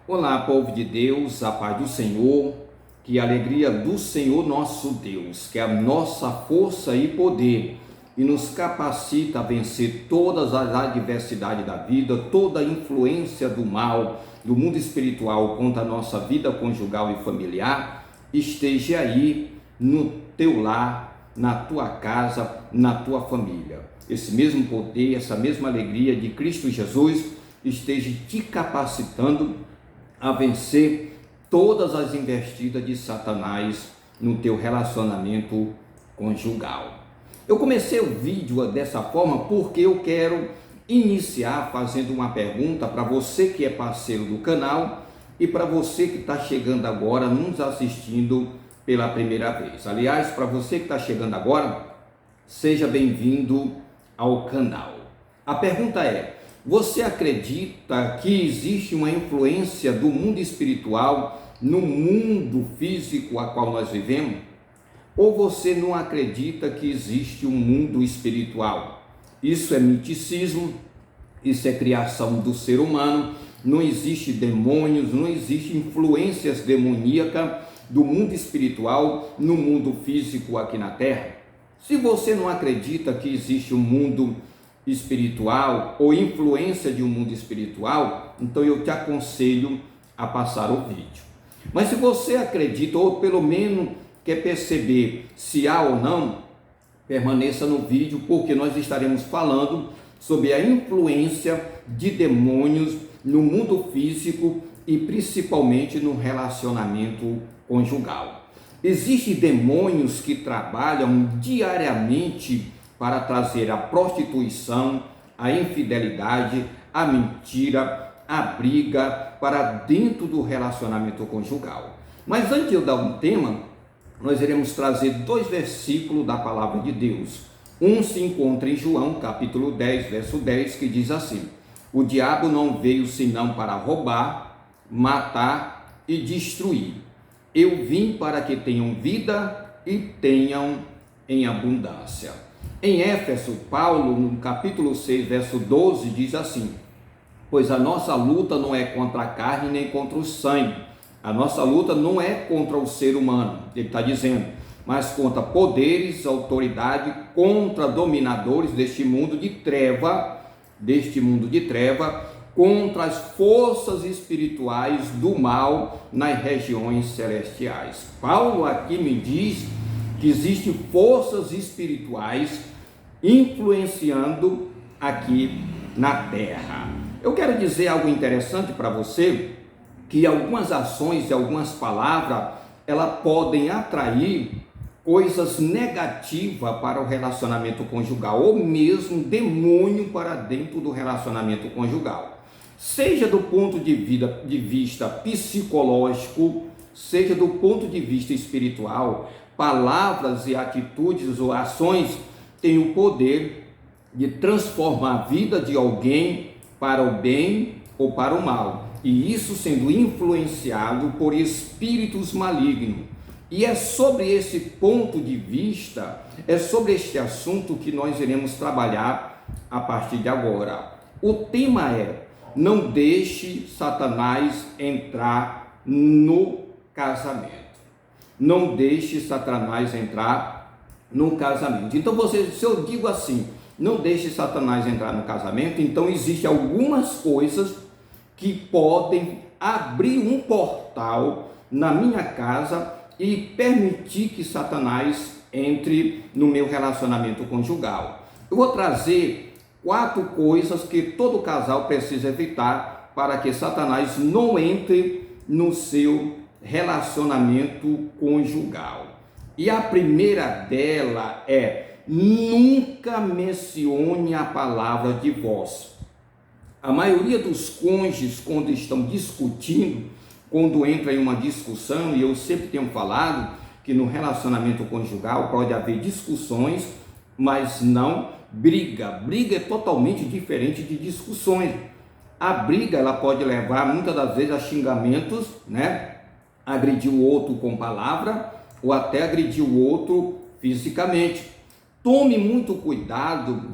Olá, povo de Deus, a paz do Senhor, que a alegria do Senhor nosso Deus, que é a nossa força e poder, e nos capacita a vencer todas as adversidades da vida, toda a influência do mal, do mundo espiritual contra a nossa vida conjugal e familiar, esteja aí no teu lar, na tua casa, na tua família. Esse mesmo poder, essa mesma alegria de Cristo Jesus esteja te capacitando a vencer todas as investidas de Satanás no teu relacionamento conjugal. Eu comecei o vídeo dessa forma porque eu quero iniciar fazendo uma pergunta para você que é parceiro do canal e para você que está chegando agora nos assistindo pela primeira vez. Aliás, para você que está chegando agora, seja bem-vindo ao canal. A pergunta é: você acredita que existe uma influência do mundo espiritual no mundo físico a qual nós vivemos? Ou você não acredita que existe um mundo espiritual? Isso é miticismo, isso é criação do ser humano, não existe demônios, não existe influências demoníacas do mundo espiritual no mundo físico aqui na Terra. Se você não acredita que existe um mundo espiritual ou influência de um mundo espiritual, então eu te aconselho a passar o vídeo. Mas se você acredita ou pelo menos quer perceber se há ou não, permaneça no vídeo, porque nós estaremos falando sobre a influência de demônios no mundo físico e principalmente no relacionamento conjugal. Existem demônios que trabalham diariamente para trazer a prostituição, a infidelidade, a mentira, a briga para dentro do relacionamento conjugal. Mas antes de eu dar um tema, nós iremos trazer dois versículos da palavra de Deus. Um se encontra em João, capítulo 10, verso 10, que diz assim: o diabo não veio senão para roubar, matar e destruir. Eu vim para que tenham vida e tenham em abundância. Em Éfeso, Paulo, no capítulo 6, verso 12, diz assim: pois a nossa luta não é contra a carne nem contra o sangue. A nossa luta não é contra o ser humano, ele está dizendo, mas contra poderes, autoridade, contra dominadores deste mundo de treva, contra as forças espirituais do mal nas regiões celestiais. Paulo aqui me diz que existem forças espirituais influenciando aqui na terra. Eu quero dizer algo interessante para você, que algumas ações e algumas palavras, elas podem atrair coisas negativas para o relacionamento conjugal, ou mesmo demônio para dentro do relacionamento conjugal. Seja do ponto de vista psicológico, seja do ponto de vista espiritual, palavras e atitudes ou ações têm o poder de transformar a vida de alguém para o bem ou para o mal. E isso sendo influenciado por espíritos malignos. E é sobre esse ponto de vista, é sobre este assunto que nós iremos trabalhar a partir de agora. O tema é: não deixe Satanás entrar no casamento. Não deixe Satanás entrar no casamento. Então, se eu digo assim, não deixe Satanás entrar no casamento, então existem algumas coisas que podem abrir um portal na minha casa e permitir que Satanás entre no meu relacionamento conjugal. Eu vou trazer 4 coisas que todo casal precisa evitar para que Satanás não entre no seu relacionamento conjugal. E a primeira dela é: nunca mencione a palavra divórcio. A maioria dos cônjuges, quando estão discutindo, quando entra em uma discussão, e eu sempre tenho falado que no relacionamento conjugal pode haver discussões, mas não briga. Briga é totalmente diferente de discussões. A briga, ela pode levar muitas das vezes a xingamentos, né? Agredir o outro com palavra ou até agredir o outro fisicamente. Tome muito cuidado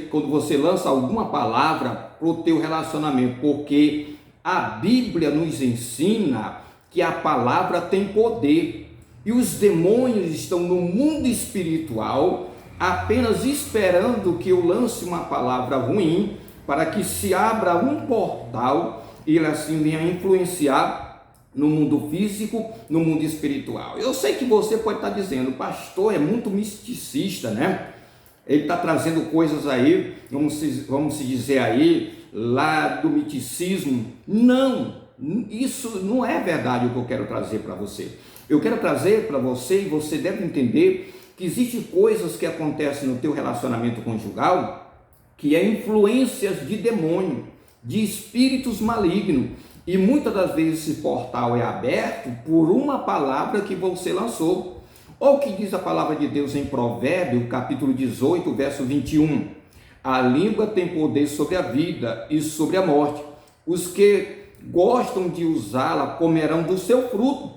quando você lança alguma palavra para o teu relacionamento, porque A Bíblia nos ensina que a palavra tem poder e os demônios estão no mundo espiritual apenas esperando que eu lance uma palavra ruim para que se abra um portal e ele assim venha influenciar no mundo físico, no mundo espiritual. Eu sei que você pode estar dizendo, pastor, é muito misticista, né? Ele está trazendo coisas aí, vamos se dizer aí, lá do miticismo. Não, isso não é verdade o que eu quero trazer para você. Eu quero trazer para você, e você deve entender, que existem coisas que acontecem no teu relacionamento conjugal, que é influências de demônio, de espíritos malignos, e muitas das vezes esse portal é aberto por uma palavra que você lançou. Olha o que diz a palavra de Deus em Provérbios, capítulo 18, verso 21. A língua tem poder sobre a vida e sobre a morte. Os que gostam de usá-la comerão do seu fruto.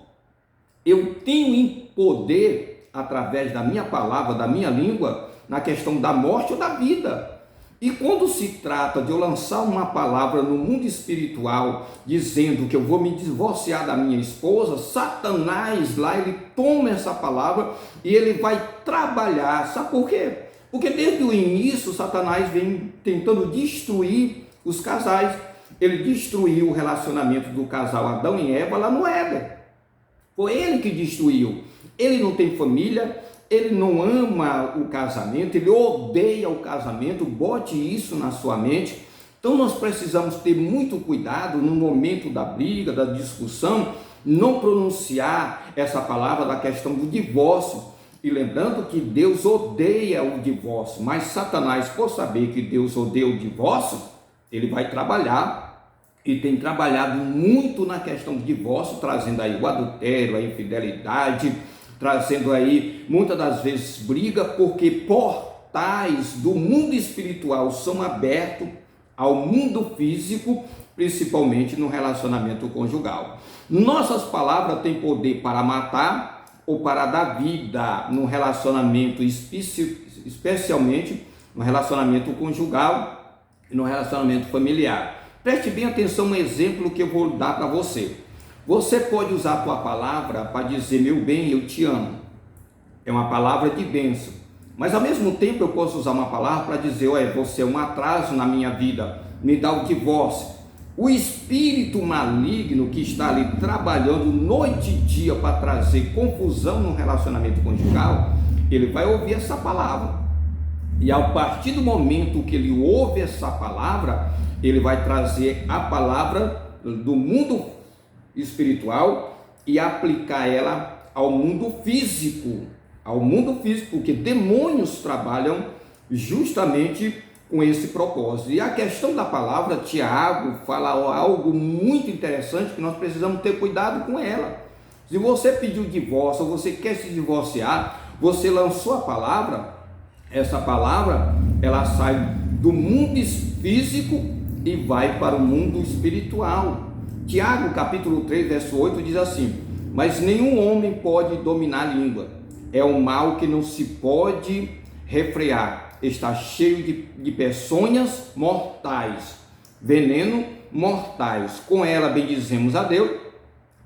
Eu tenho poder, através da minha palavra, da minha língua, na questão da morte ou da vida. E quando se trata de eu lançar uma palavra no mundo espiritual, dizendo que eu vou me divorciar da minha esposa, Satanás lá, ele toma essa palavra e ele vai trabalhar. Sabe por quê? Porque desde o início, Satanás vem tentando destruir os casais. Ele destruiu o relacionamento do casal Adão e Eva lá no Éden. Foi ele que destruiu. Ele não tem família, ele não ama o casamento, ele odeia o casamento. Bote isso na sua mente. Então nós precisamos ter muito cuidado no momento da briga, da discussão, não pronunciar essa palavra da questão do divórcio. E lembrando que Deus odeia o divórcio, mas Satanás, por saber que Deus odeia o divórcio, ele vai trabalhar e tem trabalhado muito na questão do divórcio, trazendo aí o adultério, a infidelidade, trazendo aí muitas das vezes briga, porque portais do mundo espiritual são abertos ao mundo físico, principalmente no relacionamento conjugal. Nossas palavras têm poder para matar ou para dar vida no relacionamento, especialmente no relacionamento conjugal e no relacionamento familiar. Preste bem atenção no exemplo que eu vou dar para você. Você pode usar a tua palavra para dizer, meu bem, eu te amo. É uma palavra de bênção. Mas ao mesmo tempo eu posso usar uma palavra para dizer, olha, você é um atraso na minha vida, me dá o divórcio. O espírito maligno que está ali trabalhando noite e dia para trazer confusão no relacionamento conjugal, ele vai ouvir essa palavra. E a partir do momento que ele ouve essa palavra, ele vai trazer a palavra do mundo espiritual e aplicar ela ao mundo físico. Ao mundo físico, porque demônios trabalham justamente com esse propósito. E a questão da palavra, Tiago fala algo muito interessante que nós precisamos ter cuidado com ela. Se você pediu divórcio ou você quer se divorciar, você lançou a palavra, essa palavra ela sai do mundo físico e vai para o mundo espiritual. Tiago capítulo 3 verso 8 diz assim: mas nenhum homem pode dominar a língua, é um mal que não se pode refrear, está cheio de peçonhas mortais, veneno mortais. Com ela bendizemos a Deus,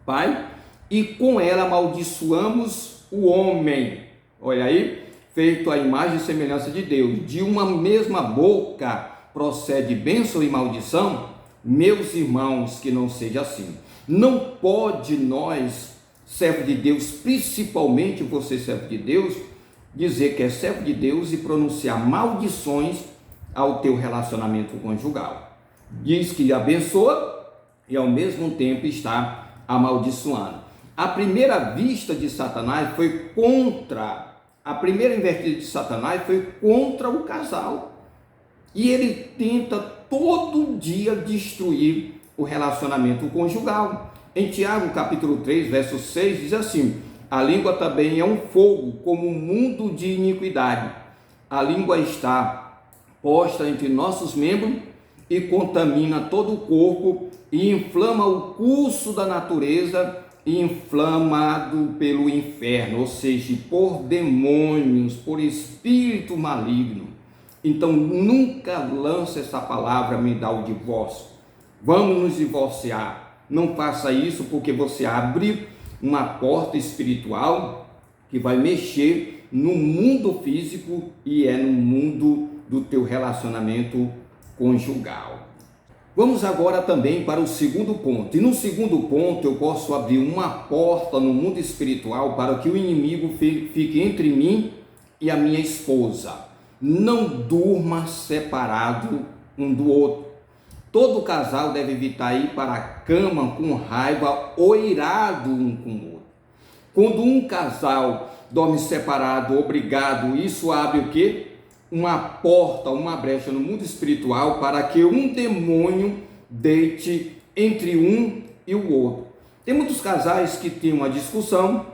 Pai, e com ela amaldiçoamos o homem. Olha aí, feito à imagem e semelhança de Deus. De uma mesma boca procede bênção e maldição. Meus irmãos, que não seja assim. Não pode nós, servo de Deus, principalmente você, servo de Deus, dizer que é servo de Deus e pronunciar maldições ao teu relacionamento conjugal. Diz que abençoa e ao mesmo tempo está amaldiçoando. A primeira vista de Satanás foi contra, a primeira investida de Satanás foi contra o casal. E ele tenta todo dia destruir o relacionamento conjugal. Em Tiago capítulo 3, verso 6 diz assim: a língua também é um fogo, como um mundo de iniquidade. A língua está posta entre nossos membros e contamina todo o corpo e inflama o curso da natureza, inflamado pelo inferno, ou seja, por demônios, por espírito maligno. Então nunca lance essa palavra, me dá o divórcio. vamos nos divorciar. Não faça isso, porque você abre uma porta espiritual que vai mexer no mundo físico e no mundo do teu relacionamento conjugal. Vamos agora também para o segundo ponto. E no segundo ponto eu posso abrir uma porta no mundo espiritual para que o inimigo fique entre mim e a minha esposa. Não durma separado um do outro. Todo casal deve evitar ir para a cama com raiva ou irado um com o outro. Quando um casal dorme separado, obrigado, isso abre o quê? Uma porta, uma brecha no mundo espiritual para que um demônio deite entre um e o outro. Tem muitos casais que têm uma discussão,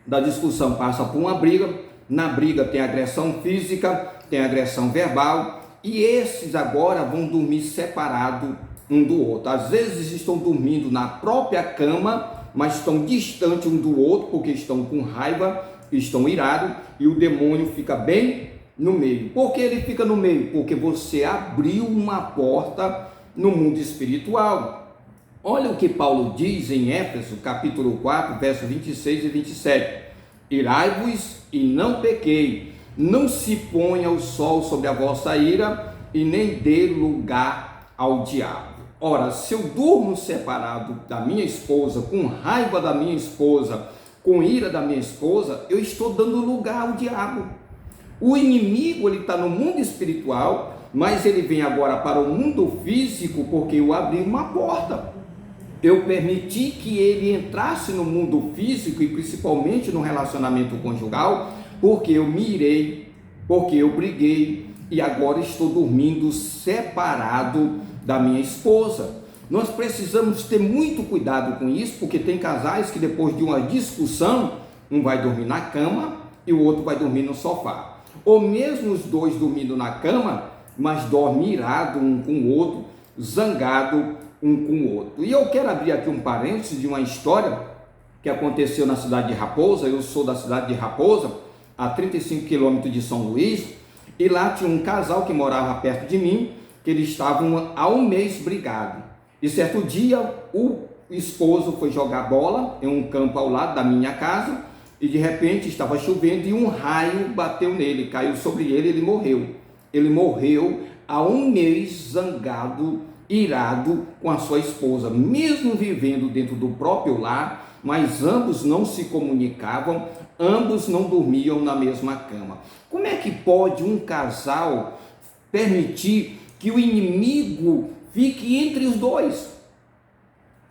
da discussão passa por uma briga, na briga tem agressão física, tem agressão verbal, e esses agora vão dormir separado um do outro. Às vezes estão dormindo na própria cama, mas estão distantes um do outro porque estão com raiva, estão irados, e o demônio fica bem no meio. Por que ele fica no meio? Porque você abriu uma porta no mundo espiritual. Olha o que Paulo diz em Éfeso, capítulo 4, versos 26 e 27. Irai-vos e não pequei, não se ponha o sol sobre a vossa ira e nem dê lugar ao diabo. Ora, se eu durmo separado da minha esposa, com raiva da minha esposa, com ira da minha esposa, eu estou dando lugar ao diabo. O inimigo, ele está no mundo espiritual, mas ele vem agora para o mundo físico porque eu abri uma porta. Eu permiti que ele entrasse no mundo físico e principalmente no relacionamento conjugal, porque eu me irei, porque eu briguei e agora estou dormindo separado da minha esposa. Nós precisamos ter muito cuidado com isso, porque tem casais que depois de uma discussão, um vai dormir na cama e o outro vai dormir no sofá. Ou mesmo os dois dormindo na cama, mas dormem irado um com o outro, zangado um com o outro. E eu quero abrir aqui um parênteses de uma história que aconteceu na cidade de Raposa. Eu sou da cidade de Raposa, a 35 quilômetros de São Luís, e lá tinha um casal que morava perto de mim, que eles estavam há um mês brigados. E certo dia o esposo foi jogar bola em um campo ao lado da minha casa, e de repente estava chovendo e um raio bateu nele, caiu sobre ele e ele morreu. Ele morreu há um mês zangado, irado com a sua esposa, mesmo vivendo dentro do próprio lar, mas ambos não se comunicavam, ambos não dormiam na mesma cama. Como é que pode um casal permitir que o inimigo fique entre os dois?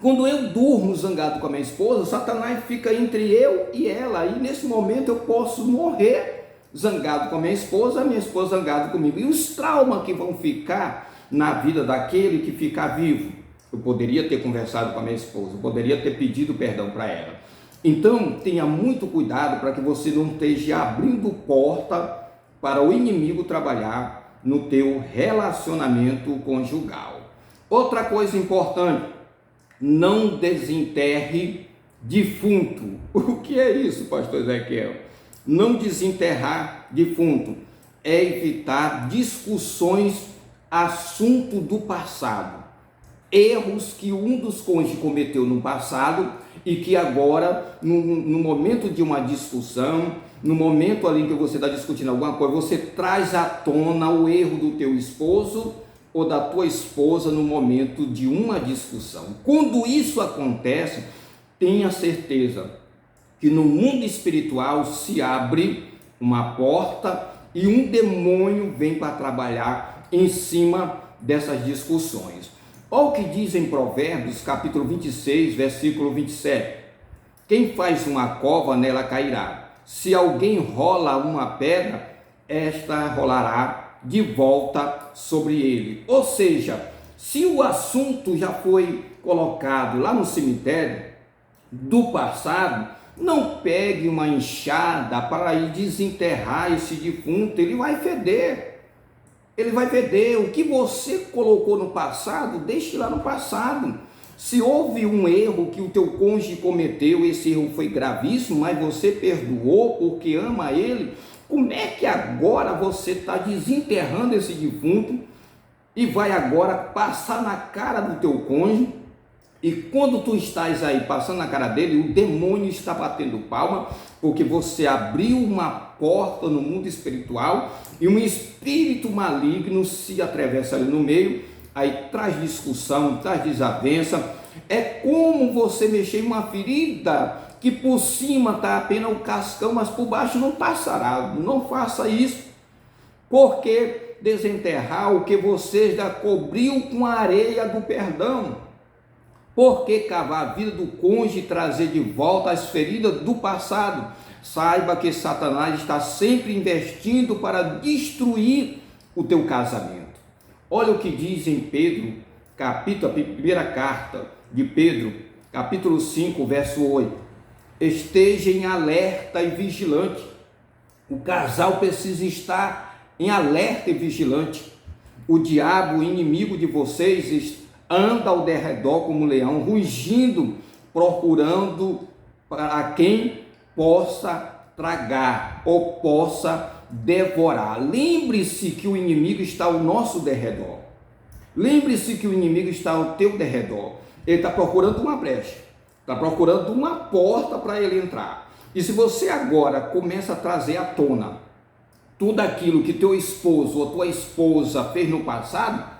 Quando eu durmo zangado com a minha esposa, Satanás fica entre eu e ela, e nesse momento eu posso morrer zangado com a minha esposa zangada comigo. E os traumas que vão ficar na vida daquele que ficar vivo? Eu poderia ter conversado com a minha esposa, eu poderia ter pedido perdão para ela. Então, tenha muito cuidado para que você não esteja abrindo porta para o inimigo trabalhar no teu relacionamento conjugal. Outra coisa importante, não desenterre defunto. O que é isso, pastor Ezequiel? Não desenterrar defunto é evitar discussões, assunto do passado, erros que um dos cônjuges cometeu no passado e que agora, no momento de uma discussão, no momento ali que você está discutindo alguma coisa, você traz à tona o erro do teu esposo ou da tua esposa no momento de uma discussão. Quando isso acontece, tenha certeza que no mundo espiritual se abre uma porta e um demônio vem para trabalhar em cima dessas discussões. Olha o que diz em Provérbios, capítulo 26, versículo 27. Quem faz uma cova, nela cairá. Se alguém rola uma pedra, esta rolará de volta sobre ele. Ou seja, se o assunto já foi colocado lá no cemitério do passado, não pegue uma enxada para ir desenterrar esse defunto, ele vai feder. Ele vai feder. O que você colocou no passado, deixe lá no passado. Se houve um erro que o teu cônjuge cometeu, esse erro foi gravíssimo, mas você perdoou porque ama ele, como é que agora você está desenterrando esse defunto e vai agora passar na cara do teu cônjuge. E quando tu estás aí passando na cara dele, o demônio está batendo palma, porque você abriu uma porta no mundo espiritual e um espírito maligno se atravessa ali no meio, aí traz discussão, traz desavença. É como você mexer em uma ferida que por cima está apenas o cascão, mas por baixo não está sarado. Não faça isso, porque desenterrar o que você já cobriu com a areia do perdão. Por que cavar a vida do cônjuge e trazer de volta as feridas do passado? Saiba que Satanás está sempre investindo para destruir o teu casamento. Olha o que diz em Pedro, a primeira carta de Pedro, capítulo 5, verso 8. Esteja em alerta e vigilante. O casal precisa estar em alerta e vigilante. O diabo, o inimigo de vocês, anda ao derredor como um leão, rugindo, procurando para quem possa tragar ou possa devorar. Lembre-se que o inimigo está ao nosso derredor. Lembre-se que o inimigo está ao teu derredor. Ele está procurando uma brecha, está procurando uma porta para ele entrar. E se você agora começa a trazer à tona tudo aquilo que teu esposo ou tua esposa fez no passado,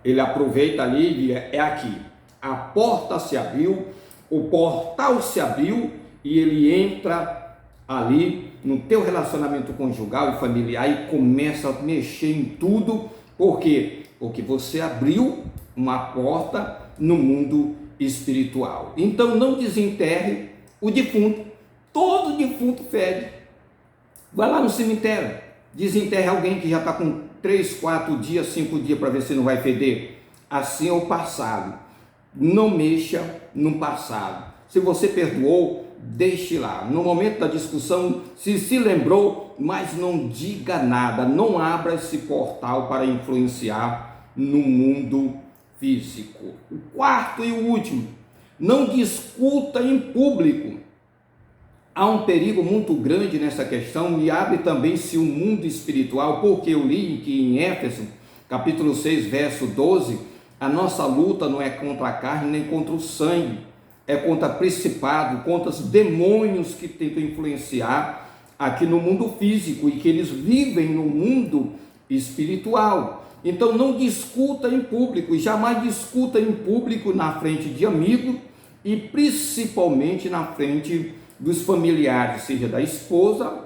ele aproveita ali e é aqui. A porta se abriu, o portal se abriu e ele entra ali no teu relacionamento conjugal e familiar e começa a mexer em tudo. Por quê? Porque você abriu uma porta no mundo espiritual. Então não desenterre o defunto. Todo defunto fede. Vai lá no cemitério, desenterre alguém que já está com 3, 4 dias, 5 dias para ver se não vai feder. Assim é o passado. Não mexa no passado. Se você perdoou, deixe lá. No momento da discussão, se lembrou, mas não diga nada. Não abra esse portal para influenciar no mundo físico. O quarto e o último, não discuta em público. Há um perigo muito grande nessa questão e abre também-se o mundo espiritual, porque eu li que em Éfeso, capítulo 6, verso 12, a nossa luta não é contra a carne nem contra o sangue, é contra principado, contra os demônios que tentam influenciar aqui no mundo físico e que eles vivem no mundo espiritual. Então não discuta em público, jamais discuta em público na frente de amigos e principalmente na frente dos familiares, seja da esposa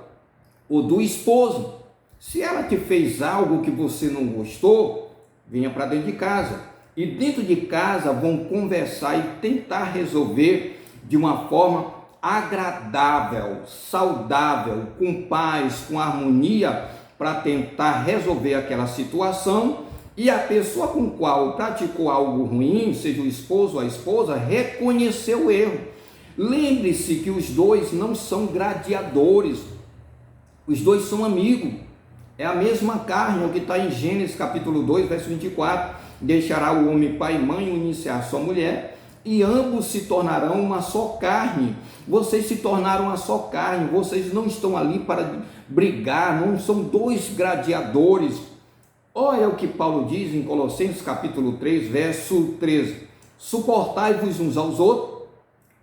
ou do esposo. Se ela te fez algo que você não gostou, venha para dentro de casa. E dentro de casa vão conversar e tentar resolver de uma forma agradável, saudável, com paz, com harmonia, para tentar resolver aquela situação. E a pessoa com qual praticou algo ruim, seja o esposo ou a esposa, reconheceu o erro. Lembre-se que os dois não são gladiadores, os dois são amigos, é a mesma carne, é o que está em Gênesis capítulo 2, verso 24, deixará o homem pai e mãe, unir-se-á à sua mulher, e ambos se tornarão uma só carne. Vocês se tornaram uma só carne, vocês não estão ali para brigar, não são dois gladiadores. Olha o que Paulo diz em Colossenses capítulo 3, verso 13, suportai-vos uns aos outros,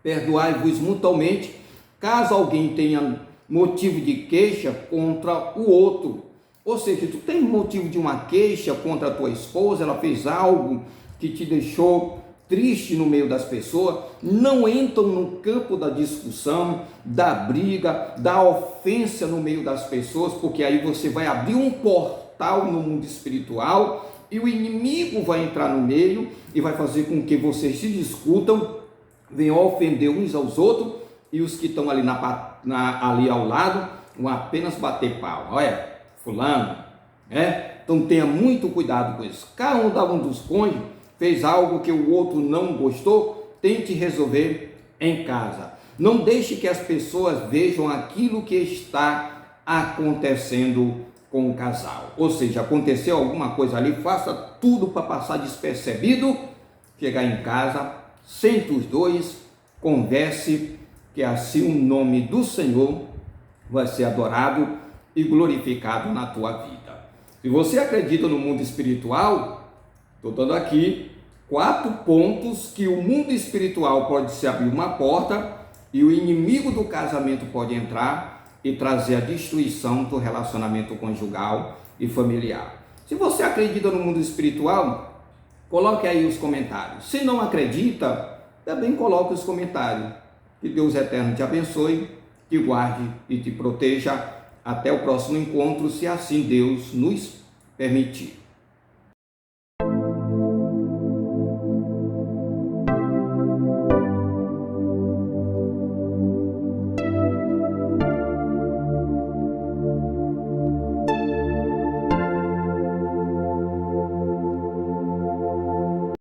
perdoai-vos mutuamente, caso alguém tenha motivo de queixa contra o outro. Ou seja, tu tem motivo de uma queixa contra a tua esposa, ela fez algo que te deixou triste no meio das pessoas, não entram no campo da discussão, da briga, da ofensa no meio das pessoas, porque aí você vai abrir um portal no mundo espiritual e o inimigo vai entrar no meio e vai fazer com que vocês se discutam, venham ofender uns aos outros, e os que estão ali, ali ao lado vão apenas bater palma. Olha, fulano, então tenha muito cuidado com isso. Cada um dos cônjuges fez algo que o outro não gostou, tente resolver em casa. Não deixe que as pessoas vejam aquilo que está acontecendo com o casal. Ou seja, aconteceu alguma coisa ali, faça tudo para passar despercebido, chegar em casa, sente os dois, converse, que assim o nome do Senhor vai ser adorado e glorificado na tua vida. Se você acredita no mundo espiritual, estou dando aqui 4 pontos que o mundo espiritual pode se abrir uma porta e o inimigo do casamento pode entrar e trazer a destruição do relacionamento conjugal e familiar. Se você acredita no mundo espiritual, coloque aí os comentários. Se não acredita, também coloque os comentários. Que Deus eterno te abençoe, te guarde e te proteja. Até o próximo encontro, se assim Deus nos permitir.